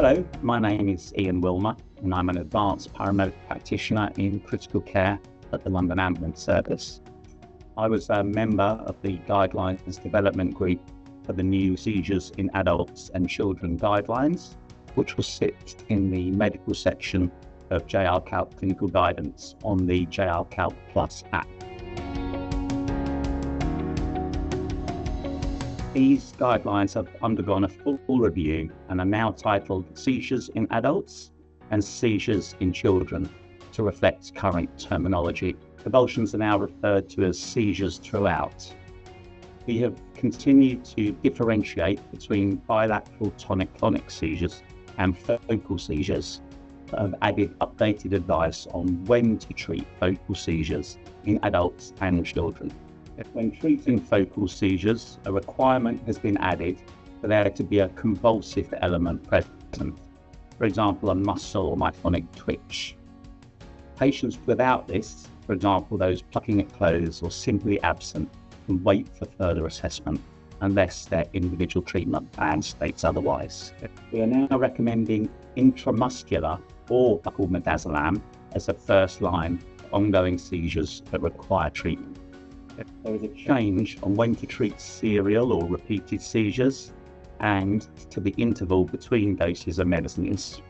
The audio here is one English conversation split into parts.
Hello, my name is Wilmer, and I'm an advanced paramedic practitioner in critical care at the London Ambulance Service. I was a member of the Guidelines Development Group for the new Seizures in Adults and Children Guidelines, which will sit in the medical section of JRCALC Clinical Guidance on the JRCALC Plus app. These guidelines have undergone a full review and are now titled Seizures in Adults and Seizures in Children to reflect current terminology. Convulsions are now referred to as seizures throughout. We have continued to differentiate between bilateral tonic-clonic seizures and focal seizures, but have added updated advice on when to treat focal seizures in adults and children. When treating focal seizures, a requirement has been added for there to be a convulsive element present, for example, a muscle or myoclonic twitch. Patients without this, for example, those plucking at clothes or simply absent, can wait for further assessment unless their individual treatment plan states otherwise. We are now recommending intramuscular or buccal midazolam as a first line for ongoing seizures that require treatment. There is a change on when to treat serial or repeated seizures and to the interval between doses of medicines.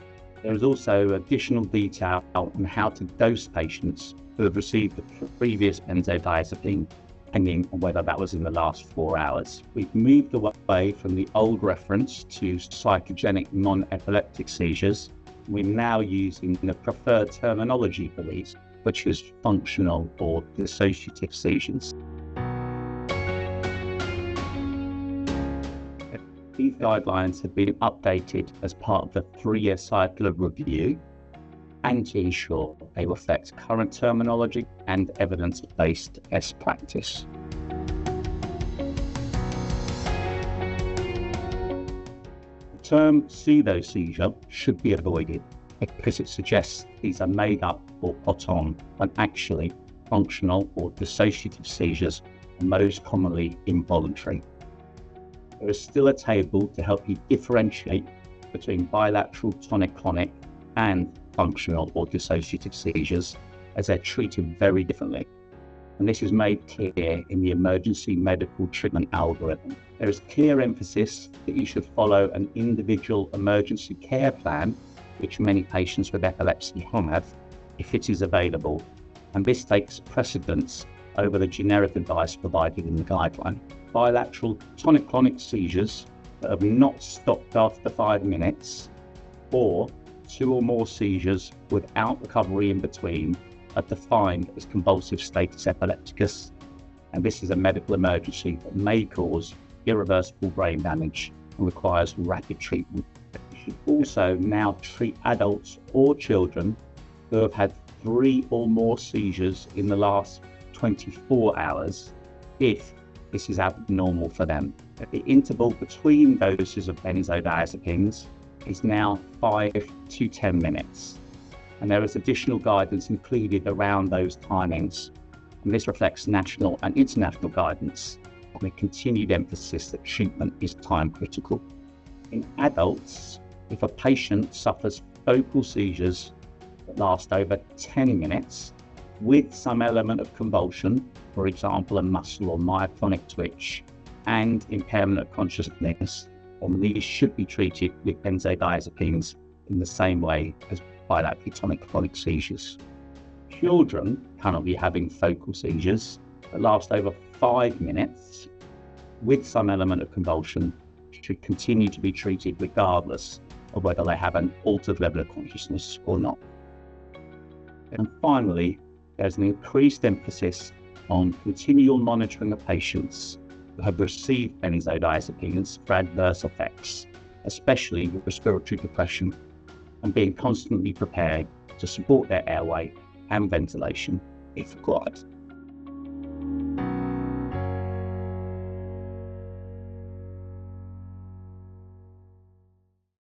There is also additional detail on how to dose patients who have received the previous benzodiazepine, depending on whether that was in the last 4 hours. We've moved away from the old reference to psychogenic non-epileptic seizures. We're now using the preferred terminology for these, which is functional or dissociative seizures. These guidelines have been updated as part of the 3-year cycle of review and to ensure they reflect current terminology and evidence-based best practice. The term pseudo-seizure should be avoided because it suggests these are made up or put on, when actually functional or dissociative seizures are most commonly involuntary. There is still a table to help you differentiate between bilateral tonic-clonic and functional or dissociative seizures, as they're treated very differently. And this is made clear in the emergency medical treatment algorithm. There is clear emphasis that you should follow an individual emergency care plan, which many patients with epilepsy have, if it is available, and this takes precedence over the generic advice provided in the guideline. Bilateral tonic-clonic seizures that have not stopped after 5 minutes, or 2 or more seizures without recovery in between, are defined as convulsive status epilepticus, and this is a medical emergency that may cause irreversible brain damage and requires rapid treatment. You should also now treat adults or children who have had 3 or more seizures in the last 24 hours if this is abnormal for them. The interval between doses of benzodiazepines is now 5 to 10 minutes, and there is additional guidance included around those timings, and this reflects national and international guidance and a continued emphasis that treatment is time critical. In adults, if a patient suffers focal seizures that last over 10 minutes with some element of convulsion, for example, a muscle or myoclonic twitch, and impairment of consciousness, these should be treated with benzodiazepines in the same way as bilateral tonic-clonic seizures. Children currently having focal seizures that last over 5 minutes with some element of convulsion should continue to be treated regardless of whether they have an altered level of consciousness or not. And finally, there's an increased emphasis on continual monitoring of patients who have received benzodiazepines for adverse effects, especially with respiratory depression, and being constantly prepared to support their airway and ventilation if required.